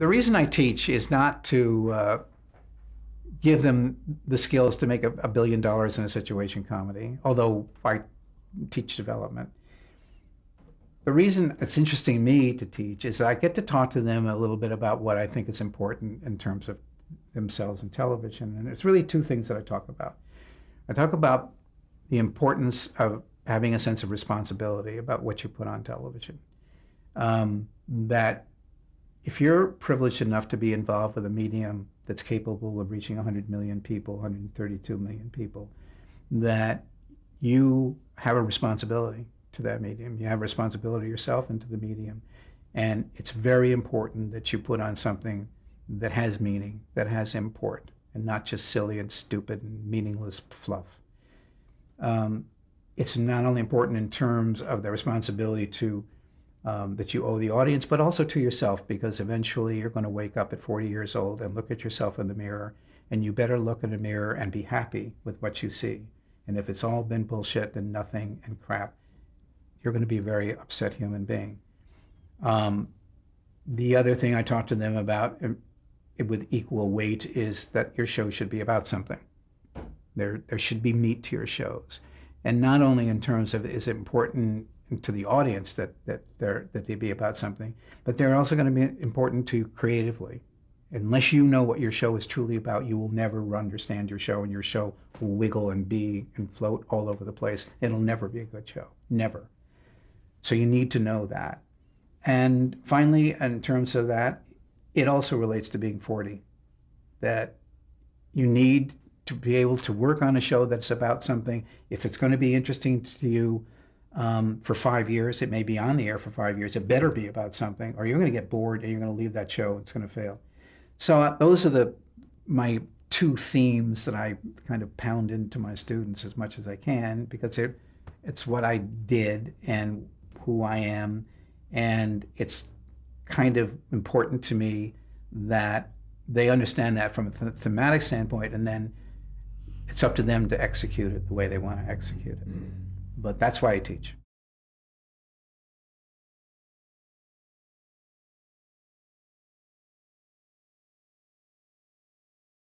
The reason I teach is not to give them the skills to make $1 billion in a situation comedy, although I teach development. The reason it's interesting to me to teach is that I get to talk to them a little bit about what I think is important in terms of themselves in television. And there's really two things that I talk about. I talk about the importance of having a sense of responsibility about what you put on television. That if you're privileged enough to be involved with a medium that's capable of reaching 100 million people, 132 million people, that you have a responsibility to that medium. You have a responsibility yourself and to the medium. And it's very important that you put on something that has meaning, that has import, and not just silly and stupid and meaningless fluff. It's not only important in terms of the responsibility to that you owe the audience, but also to yourself, because eventually you're going to wake up at 40 years old and look at yourself in the mirror, and you better look in the mirror and be happy with what you see. And if it's all been bullshit and nothing and crap, you're going to be a very upset human being. The other thing I talk to them about with equal weight is that your show should be about something. There should be meat to your shows. And not only in terms of is it important to the audience that they be about something, but they're also going to be important to creatively. Unless you know what your show is truly about, you will never understand your show, and your show will wiggle and be and float all over the place. It'll never be a good show, never. So you need to know that. And finally, in terms of that, it also relates to being 40, that you need to be able to work on a show that's about something. If it's going to be interesting to you for 5 years, it may be on the air for 5 years, it better be about something, or you're going to get bored and you're going to leave that show, it's going to fail. So those are my two themes that I kind of pound into my students as much as I can, because it's what I did and who I am, and it's kind of important to me that they understand that from a thematic standpoint, and then it's up to them to execute it the way they want to execute it. But that's why I teach.